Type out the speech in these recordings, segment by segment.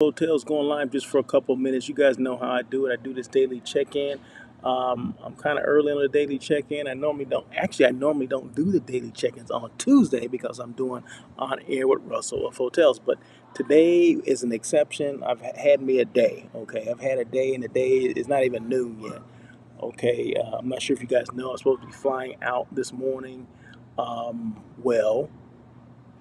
Hotels going live just for a couple of minutes. You guys know how I do it. I do this daily check-in. I'm kind of early on the daily check-in. I normally don't do the daily check-ins on Tuesday because I'm doing on air with Russell of Hotels. But today is an exception. I've had me a day. Okay, I've had a day, and the day is not even noon yet. Okay, I'm not sure if you guys know. I'm supposed to be flying out this morning. Well,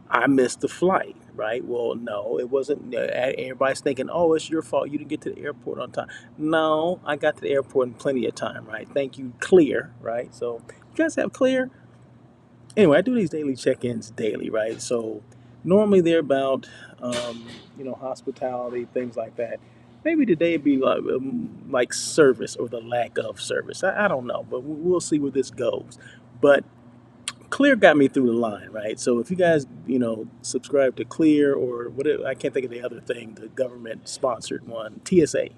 I missed the flight, right? Well, no, it wasn't. Everybody's thinking, oh, it's your fault. You didn't get to the airport on time. No, I got to the airport in plenty of time, right? Thank you, Clear, right? So, you guys have Clear? Anyway, I do these daily check ins daily, right? So, normally they're about, hospitality, things like that. Maybe today it'd be like service or the lack of service. I don't know, but we'll see where this goes. But Clear got me through the line, right? So if you guys, subscribe to Clear or whatever, I can't think of the other thing, the government sponsored one, TSA,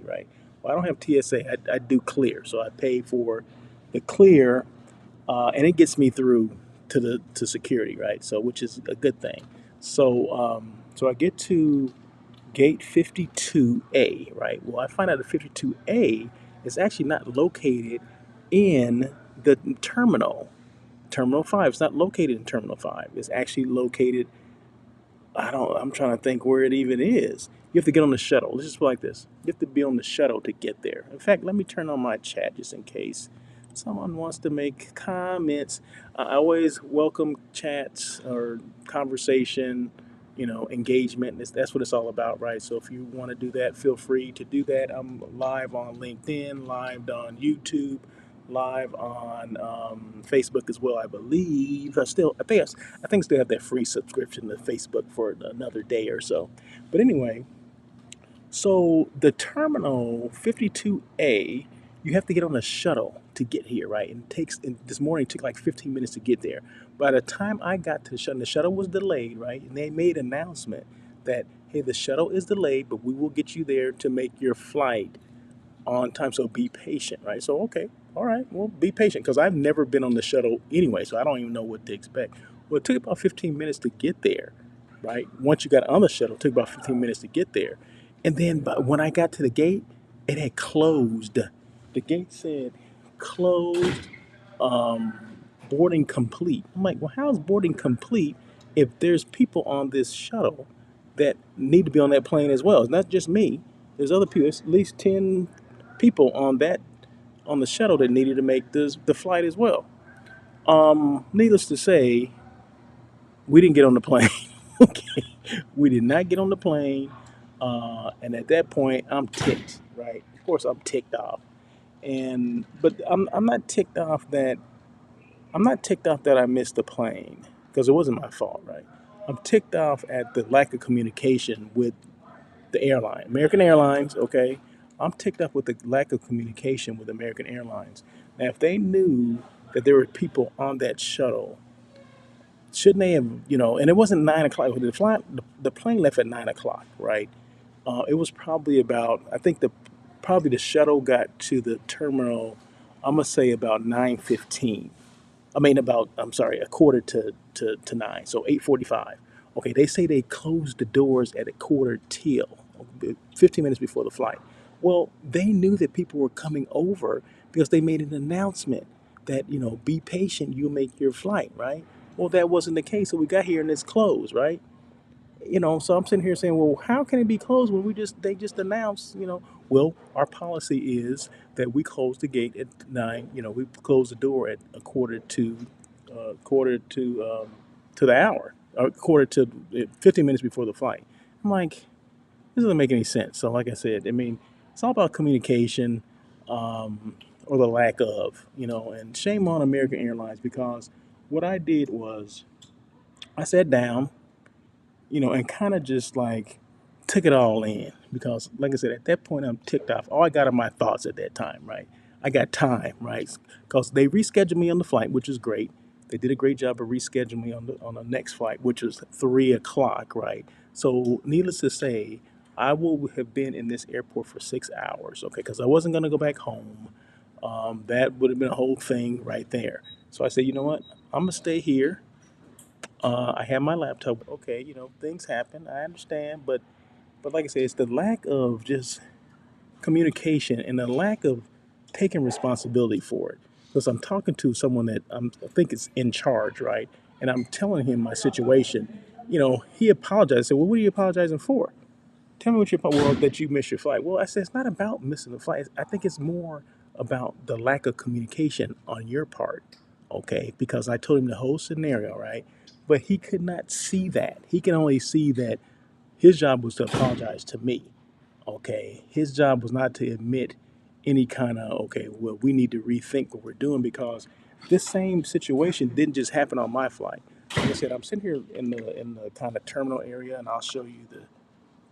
right? Well, I don't have TSA. I do Clear, so I pay for the Clear, and it gets me through to security, right? So which is a good thing. So I get to gate 52A, right? Well, I find out that 52A is actually not located in the terminal. Terminal 5. It's not located in Terminal 5. It's actually located, I'm trying to think where it even is. You have to get on the shuttle. Let's just put it like this. You have to be on the shuttle to get there. In fact, let me turn on my chat just in case someone wants to make comments. I always welcome chats or conversation, engagement. That's what it's all about, right? So if you want to do that, feel free to do that. I'm live on LinkedIn, live on YouTube, live on Facebook as well. I believe I think I still have that free subscription to Facebook for another day or so. But anyway, so the terminal 52A, you have to get on a shuttle to get here, right? And this morning it took like 15 minutes to get there. By the time I got to the shuttle was delayed, right? And they made an announcement that hey, the shuttle is delayed, but we will get you there to make your flight on time. So be patient, right? So okay, all right, well, be patient because I've never been on the shuttle anyway, so I don't even know what to expect. Well, it took about 15 minutes to get there, right? Once you got on the shuttle, it took about 15 minutes to get there, and then when I got to the gate, it had closed. The gate said closed, um, boarding complete. I'm like, well, how's boarding complete if there's people on this shuttle that need to be on that plane as well? It's not just me. There's other people. There's at least 10 people on the shuttle that needed to make the flight as well. Needless to say, we didn't get on the plane. Okay, we did not get on the plane, and at that point, I'm ticked. Right? Of course, I'm ticked off, but I'm not ticked off that I missed the plane because it wasn't my fault. Right? I'm ticked off at the lack of communication with the airline, American Airlines, okay? I'm ticked up with the lack of communication with American Airlines. Now, if they knew that there were people on that shuttle, shouldn't they have, and it wasn't 9 o'clock. The plane left at 9 o'clock, right? It was probably about, I think probably the shuttle got to the terminal, I'm gonna say about 9:15. I'm sorry, a quarter to nine, so 8:45. Okay, they say they closed the doors at a quarter till, 15 minutes before the flight. Well, they knew that people were coming over because they made an announcement that, be patient, you'll make your flight, right? Well, that wasn't the case, so we got here and it's closed, right? So I'm sitting here saying, well, how can it be closed when they just announced, well, our policy is that we close the gate at 9, we close the door at a quarter to the hour, or quarter to 15 minutes before the flight. I'm like, this doesn't make any sense. So, like I said, I mean, it's all about communication, or the lack of, and shame on American Airlines because what I did was I sat down, and kind of just like took it all in because, like I said, at that point I'm ticked off. All I got are my thoughts at that time, right? I got time, right? Because they rescheduled me on the flight, which is great. They did a great job of rescheduling me on the next flight, which was 3 o'clock, right? So, needless to say, I will have been in this airport for 6 hours, okay? Because I wasn't gonna go back home. That would have been a whole thing right there. So I said, you know what? I'm gonna stay here. I have my laptop. Okay, things happen. I understand, but But like I said, it's the lack of just communication and the lack of taking responsibility for it. Because I'm talking to someone that I think is in charge, right? And I'm telling him my situation. He apologized. I said, "Well, what are you apologizing for? Tell me what you're well that you missed your flight." Well, I said it's not about missing the flight. I think it's more about the lack of communication on your part. Okay, because I told him the whole scenario, right? But he could not see that. He can only see that his job was to apologize to me. Okay, his job was not to admit any kind of, okay, well, we need to rethink what we're doing, because this same situation didn't just happen on my flight. Like I said, I'm sitting here in the kind of terminal area, and I'll show you the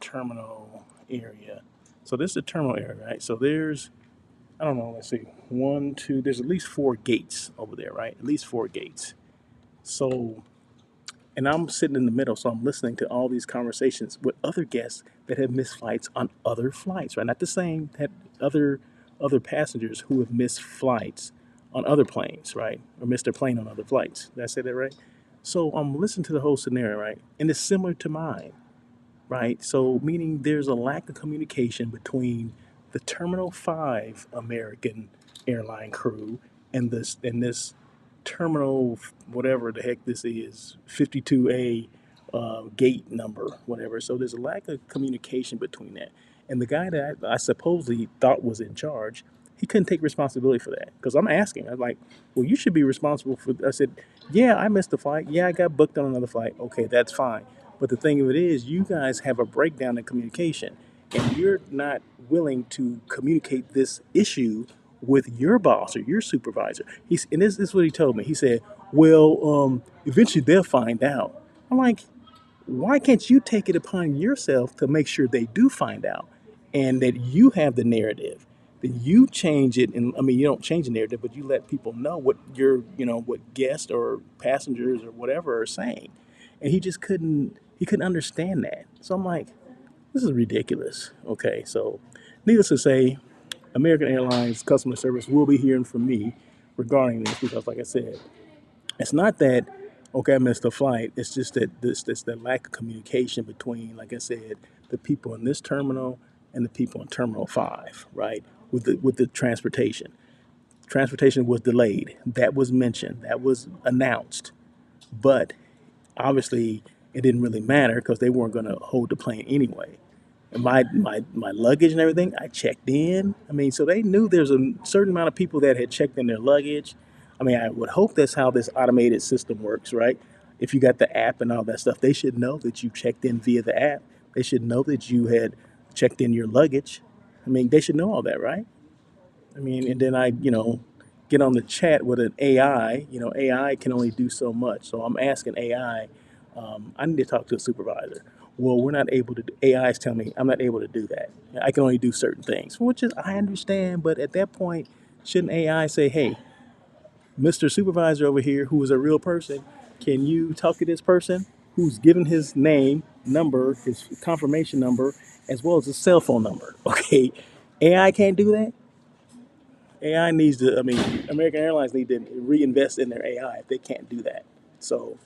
terminal area. So this is the terminal area, right? So there's, I don't know, let's see, one, two, there's at least four gates over there, right? At least four gates. So, and I'm sitting in the middle, so I'm listening to all these conversations with other guests that have missed flights on other flights, right? Not the same, had other passengers who have missed flights on other planes, right? Or missed their plane on other flights. Did I say that right? So I'm listening to the whole scenario, right? And it's similar to mine, right? So, meaning there's a lack of communication between the Terminal 5 American airline crew and this Terminal, whatever the heck this is, 52A gate number, whatever. So, there's a lack of communication between that. And the guy that I supposedly thought was in charge, he couldn't take responsibility for that. Because I'm asking, I'm like, well, you should be responsible for. I said, yeah, I missed the flight. Yeah, I got booked on another flight. Okay, that's fine. But the thing of it is, you guys have a breakdown in communication, and you're not willing to communicate this issue with your boss or your supervisor. And this is what he told me. He said, "Well, eventually they'll find out." I'm like, why can't you take it upon yourself to make sure they do find out, and that you have the narrative? That you change it, and I mean, you don't change the narrative, but you let people know what what guests or passengers or whatever are saying. And he couldn't understand that. So I'm like, this is ridiculous. Okay, so needless to say, American Airlines customer service will be hearing from me regarding this, because, like I said, it's not that, okay, I missed a flight. It's just that this the lack of communication between, like I said, the people in this terminal and the people in Terminal 5, right? With the transportation. Transportation was delayed. That was mentioned. That was announced. But obviously, it didn't really matter because they weren't going to hold the plane anyway. And my luggage and everything, I checked in. I mean, so they knew there's a certain amount of people that had checked in their luggage. I mean, I would hope that's how this automated system works, right? If you got the app and all that stuff, they should know that you checked in via the app. They should know that you had checked in your luggage. I mean, they should know all that, right? I mean, and then I get on the chat with an AI. AI can only do so much. So I'm asking AI, I need to talk to a supervisor. Well, we're not able to. AI is telling me I'm not able to do that. I can only do certain things, which is I understand. But at that point, shouldn't AI say, "Hey, Mr. Supervisor over here, who is a real person, can you talk to this person who's given his name, number, his confirmation number, as well as his cell phone number?" Okay, AI can't do that. AI needs to, I mean, American Airlines need to reinvest in their AI if they can't do that. So,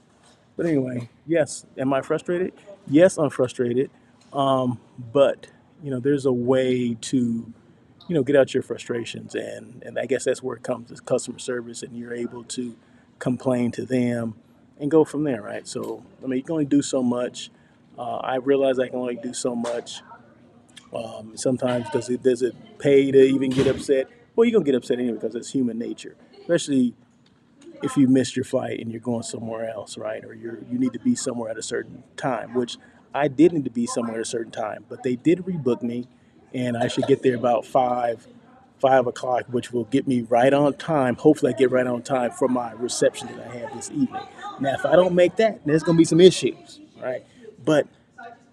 but anyway, yes, am I frustrated? Yes, I'm frustrated. But, there's a way to, get out your frustrations. And I guess that's where it comes to customer service, and you're able to complain to them and go from there, right? So, I mean, you can only do so much. I realize I can only do so much. Sometimes does it pay to even get upset? Well, you're gonna get upset anyway because it's human nature, especially if you missed your flight and you're going somewhere else, right? Or you need to be somewhere at a certain time, which I did need to be somewhere at a certain time, but they did rebook me, and I should get there about 5 o'clock, which will get me right on time. Hopefully, I get right on time for my reception that I have this evening. Now, if I don't make that, there's gonna be some issues, right? But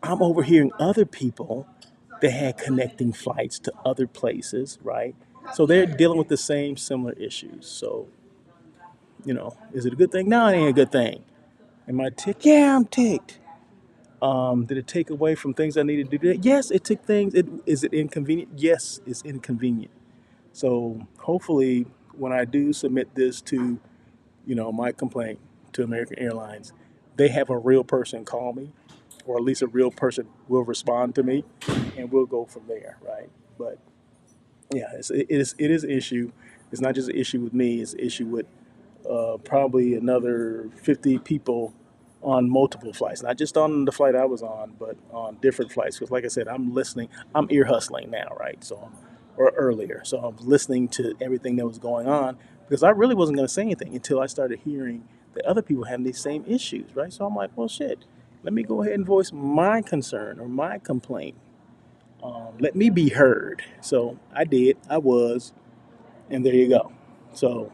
I'm overhearing other people that had connecting flights to other places, right? So they're dealing with the same similar issues. So, is it a good thing? No, it ain't a good thing. Am I ticked? Yeah, I'm ticked. Did it take away from things I needed to do? Yes, it took things. Is it inconvenient? Yes, it's inconvenient. So hopefully, when I do submit this to, my complaint to American Airlines, they have a real person call me, or at least a real person will respond to me, and we'll go from there, right? But yeah, it is an issue. It's not just an issue with me; it's an issue with probably another 50 people on multiple flights, not just on the flight I was on, but on different flights. Because, like I said, I'm listening, I'm ear hustling now, right? Or earlier. So I'm listening to everything that was going on because I really wasn't going to say anything until I started hearing that other people having these same issues, right? So I'm like, well, shit, let me go ahead and voice my concern or my complaint. Let me be heard. So I did, I was, and there you go. So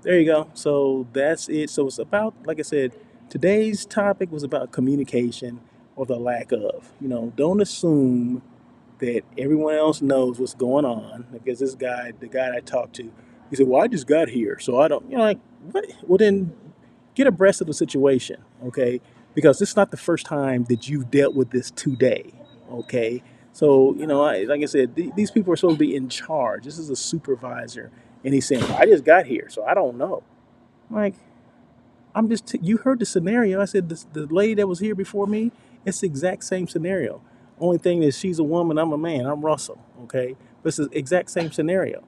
there you go. So that's it. So it's about, like I said, today's topic was about communication or the lack of. Don't assume that everyone else knows what's going on. Because this guy, the guy I talked to, he said, "Well, I just got here, so I don't." Like, what? Well, then get abreast of the situation, okay? Because this is not the first time that you've dealt with this today, okay? So, like I said, these people are supposed to be in charge. This is a supervisor, and he's saying, "Well, I just got here, so I don't know." I'm like, you heard the scenario. I said, the lady that was here before me, it's the exact same scenario. Only thing is, she's a woman, I'm a man, I'm Russell, okay? But it's the exact same scenario.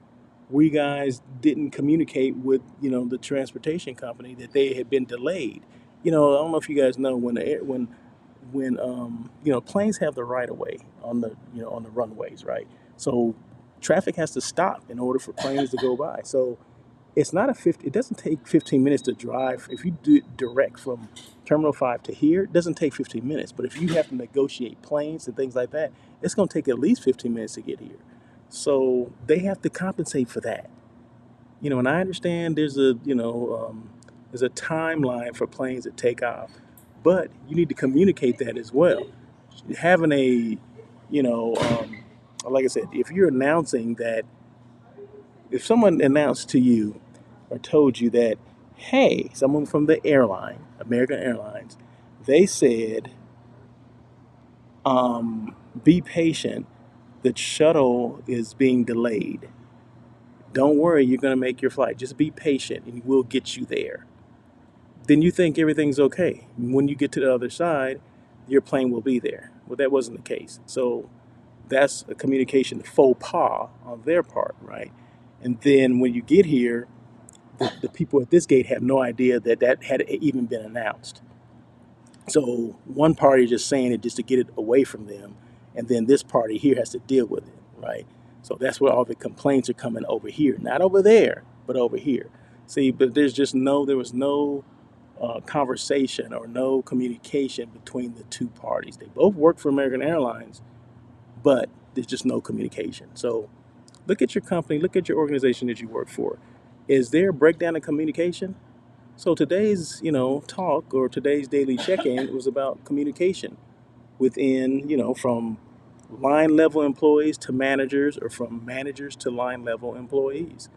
We guys didn't communicate with, the transportation company that they had been delayed. I don't know if you guys know when planes have the right of way on the runways, right? So traffic has to stop in order for planes to go by. So it's not a 50, it doesn't take 15 minutes to drive. If you do it direct from Terminal 5 to here, it doesn't take 15 minutes. But if you have to negotiate planes and things like that, it's going to take at least 15 minutes to get here. So they have to compensate for that. And I understand there's a timeline for planes that take off, but you need to communicate that as well. Having like I said, if you're announcing that, if someone announced to you or told you that, hey, someone from the airline, American Airlines, they said, be patient, the shuttle is being delayed. Don't worry, you're going to make your flight. Just be patient and we'll get you there. Then you think everything's okay. When you get to the other side, your plane will be there. Well, that wasn't the case. So that's a communication faux pas on their part, right? And then when you get here, the people at this gate have no idea that that had even been announced. So one party is just saying it just to get it away from them, and then this party here has to deal with it, right? So that's where all the complaints are coming over here, not over there, but over here. See, but there was no conversation or no communication between the two parties. They both work for American Airlines, but there's just no communication. So look at your company, look at your organization that you work for. Is there a breakdown in communication? So today's, talk or today's daily check-in was about communication within, from line level employees to managers or from managers to line level employees.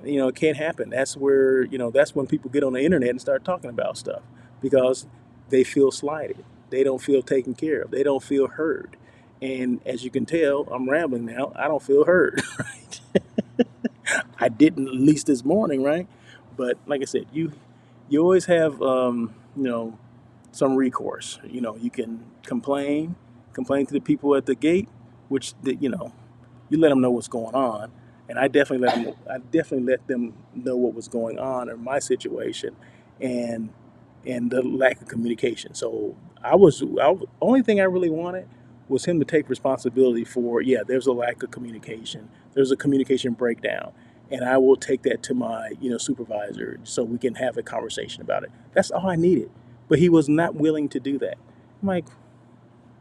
It can't happen. That's when people get on the internet and start talking about stuff because they feel slighted. They don't feel taken care of. They don't feel heard. And as you can tell, I'm rambling now. I don't feel heard, right? I didn't, at least this morning, right? But like I said, you always have some recourse. You can complain to the people at the gate, which you let them know what's going on, and I definitely let them know what was going on in my situation, and the lack of communication. So only thing I really wanted was him to take responsibility for, yeah, there's a lack of communication, there's a communication breakdown, and I will take that to my supervisor so we can have a conversation about it. That's all I needed, but he was not willing to do that. I'm like,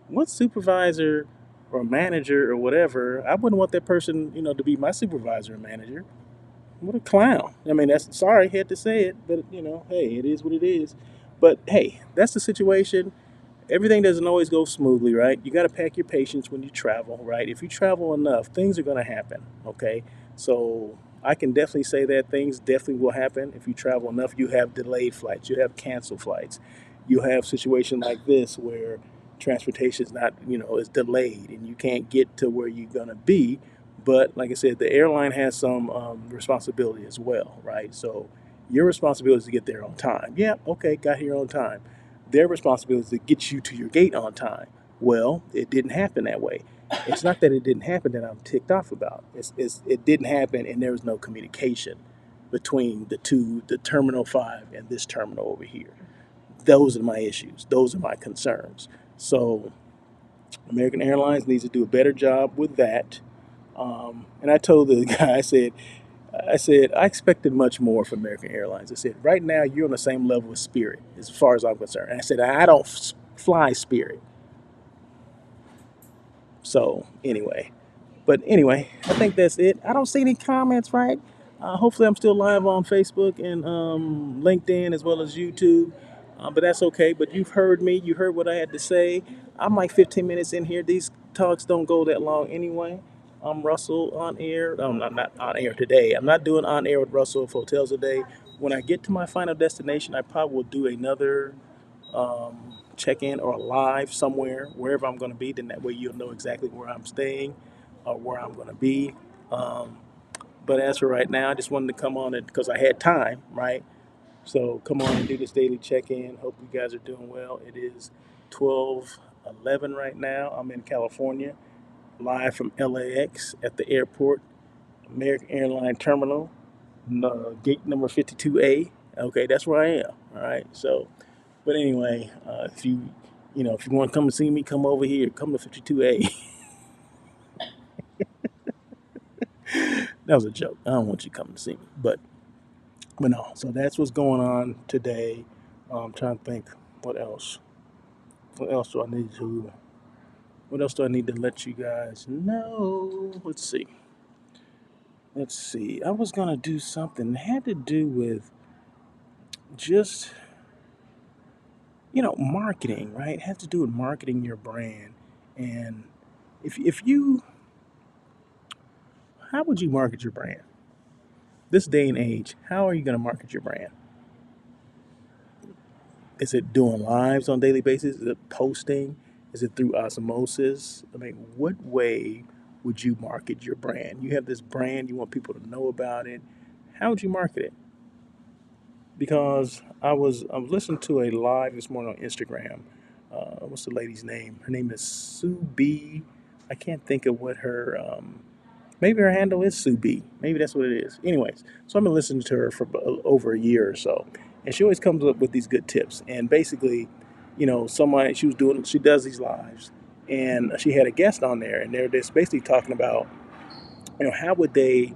what supervisor or manager or whatever? I wouldn't want that person, to be my supervisor or manager. What a clown. I mean, that's, sorry, I had to say it, but hey, it is what it is. But hey, that's the situation. Everything doesn't always go smoothly, right? You got to pack your patience when you travel, right? If you travel enough, things are going to happen, okay? So I can definitely say that things definitely will happen. If you travel enough, you have delayed flights, you have canceled flights, you have situations like this where transportation is not, is delayed and you can't get to where you're going to be. But like I said, the airline has some responsibility as well, right? So your responsibility is to get there on time. Yeah, okay, got here on time. their responsibility is to get you to your gate on time. Well, it didn't happen that way. It's not that it didn't happen that I'm ticked off about. It didn't happen, and there was no communication between the two, the Terminal 5 and this terminal over here. Those are my issues. Those are my concerns. So American Airlines needs to do a better job with that. And I told the guy, I said, I expected much more from American Airlines. I said, right now you're on the same level with Spirit, as far as I'm concerned. And I said, I don't fly Spirit. So anyway, I think that's it. I don't see any comments, right? Hopefully, I'm still live on Facebook and LinkedIn as well as YouTube. But that's okay. But you've heard me. You heard what I had to say. I'm like 15 minutes in here. These talks don't go that long anyway. I'm Russell on air. I'm not on air today. I'm not doing on air with Russell for Hotels today. When I get to my final destination, I probably will do another check in or live somewhere, wherever I'm going to be. Then that way you'll know exactly where I'm staying or where I'm going to be. Um, but as for right now, I just wanted to come on it because I had time, right? So come on and do this daily check in. Hope you guys are doing well. It is 12:11 right now. I'm in California, live from LAX at the airport, American Airline Terminal, gate number 52A. Okay, that's where I am. All right. So, but anyway, if you want to come and see me, come over here. Come to 52A. That was a joke. I don't want you coming to see me, but no. So that's what's going on today. I'm trying to think what else. What else do I need to? What else do I need to let you guys know? Let's see. Let's see. I was gonna do something that had to do with just marketing, right? It has to do with marketing your brand. And if you, how would you market your brand? This day and age, how are you going to market your brand? Is it doing lives on a daily basis? Is it posting? Is it through osmosis? I mean, what way would you market your brand? You have this brand, you want people to know about it. How would you market it? Because I was listening to a live this morning on Instagram. What's the lady's name? Her name is Sue B. I can't think of what her maybe her handle is Sue B. Maybe that's what it is. Anyways, so I've been listening to her for over a year or so, and she always comes up with these good tips. And basically, somebody she does these lives, and she had a guest on there, and they're just basically talking about, how would they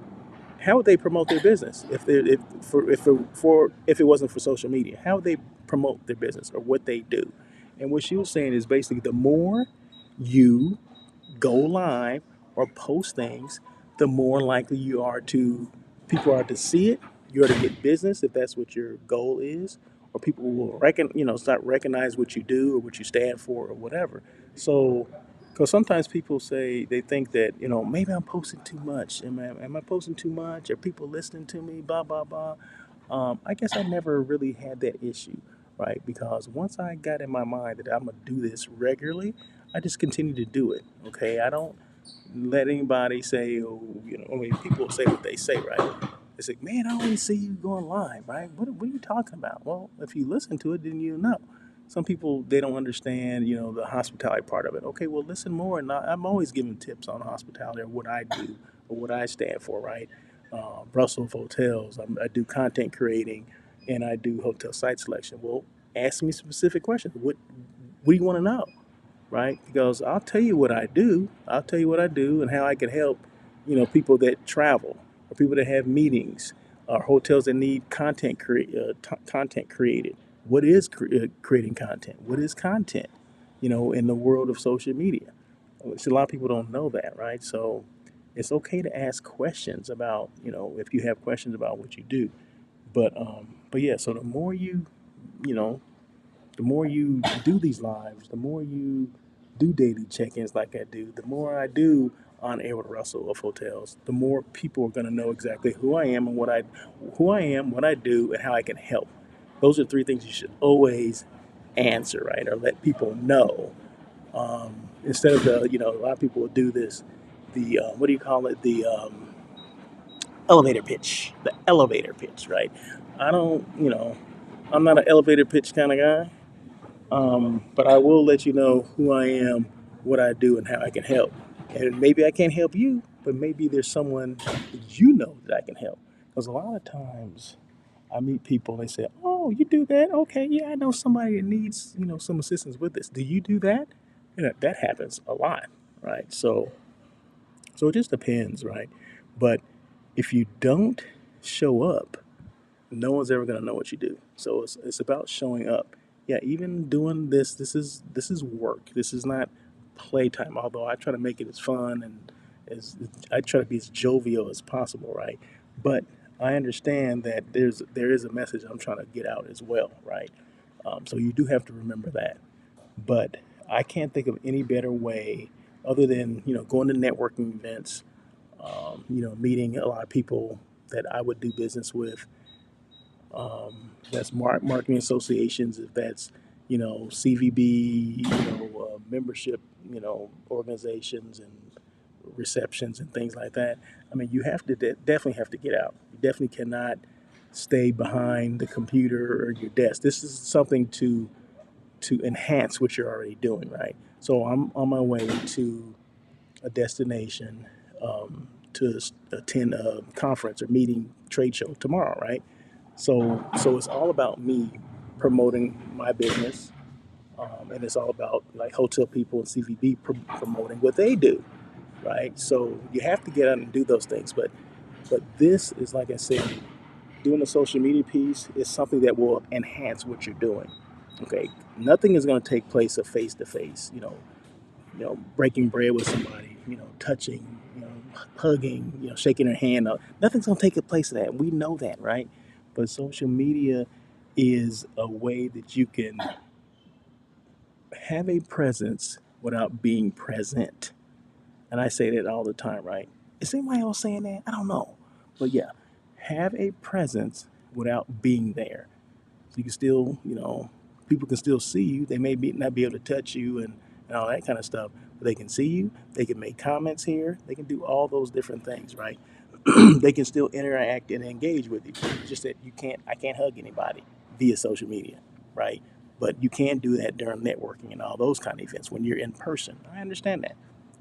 promote their business if it wasn't for social media? How would they promote their business or what they do? And what she was saying is basically the more you go live or post things, the more likely people are to see it. You are to get business if that's what your goal is, or people will start recognize what you do or what you stand for or whatever. So, because sometimes people say they think that maybe I'm posting too much. Am I posting too much? Are people listening to me? Blah blah blah. I guess I never really had that issue, right? Because once I got in my mind that I'm gonna do this regularly, I just continue to do it. Okay, I don't let anybody say, oh, I mean, people say what they say, right? They say, man, I always see you going live, right? What are you talking about? Well, if you listen to it, then you know. Some people, they don't understand, the hospitality part of it. Okay, well, listen more. And I'm always giving tips on hospitality or what I do or what I stand for, right? Brussels Hotels, I do content creating and I do hotel site selection. Well, ask me specific questions. What do you want to know? Right? Because I'll tell you what I do. I'll tell you what I do and how I can help, people that travel or people that have meetings or hotels that need content created. What is creating content? What is content? In the world of social media. See, a lot of people don't know that, right? So it's okay to ask questions about, if you have questions about what you do. But yeah, so you know, the more you do these lives, the more you do daily check-ins like I do, the more I do on air with Russell of Hotels, the more people are going to know exactly who I am, what I do, and how I can help. Those are three things you should always answer, right, or let people know. Instead of a lot of people will do this, the what do you call it, the elevator pitch, right? I don't, I'm not an elevator pitch kind of guy. But I will let you know who I am, what I do, and how I can help. And maybe I can't help you, but maybe there's someone that you know that I can help. Because a lot of times I meet people and they say, "Oh, you do that? Okay, yeah, I know somebody that needs some assistance with this. Do you do that?" That happens a lot, right? So it just depends, right? But if you don't show up, no one's ever going to know what you do. So it's about showing up. Yeah, even doing this, this is work. This is not playtime. Although I try to make it as fun and as I try to be as jovial as possible, right? But I understand that there is a message I'm trying to get out as well, right? So you do have to remember that. But I can't think of any better way other than going to networking events, meeting a lot of people that I would do business with. That's marketing associations, if that's CVB, membership, organizations and receptions and things like that. I mean, you have to definitely have to get out. You definitely cannot stay behind the computer or your desk. This is something to enhance what you're already doing, right? So I'm on my way to a destination to attend a conference or meeting trade show tomorrow, right? So it's all about me promoting my business, and it's all about like hotel people and CVB promoting what they do, right? So you have to get out and do those things, but this is like I said, doing the social media piece is something that will enhance what you're doing. Okay, nothing is going to take place of face to face. Breaking bread with somebody, touching, hugging, shaking their hand. Nothing's gonna take a place of that. We know that, right? But social media is a way that you can have a presence without being present. And I say that all the time, right? Is anybody else saying that? I don't know. But yeah, have a presence without being there. So you can still, people can still see you. They may not be able to touch you and all that kind of stuff, but they can see you. They can make comments here. They can do all those different things, right? They can still interact and engage with you. It's just that I can't hug anybody via social media, right? But you can do that during networking and all those kind of events when you're in person. I understand that,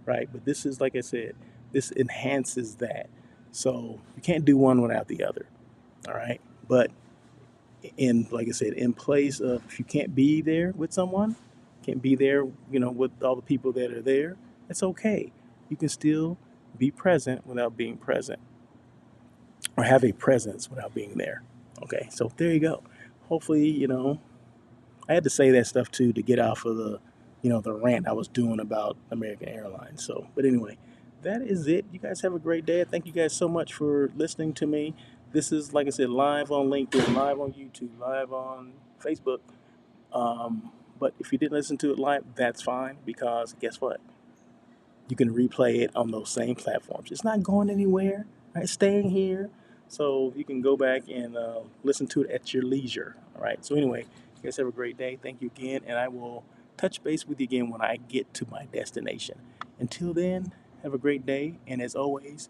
right? But this is, like I said, this enhances that. So you can't do one without the other, all right? But in like I said, in place of if you can't be there with someone, can't be there, with all the people that are there, it's okay. You can still be present without being present, or have a presence without being there. Okay, so there you go. Hopefully, I had to say that stuff too to get off of the rant I was doing about American Airlines. So, but anyway, that is it. You guys have a great day. Thank you guys so much for listening to me. This is, like I said, live on LinkedIn, live on YouTube, live on Facebook. But if you didn't listen to it live, that's fine, because guess what? You can replay it on those same platforms. It's not going anywhere, right? It's staying here. So you can go back and listen to it at your leisure. All right. So anyway, you guys have a great day. Thank you again. And I will touch base with you again when I get to my destination. Until then, have a great day. And as always,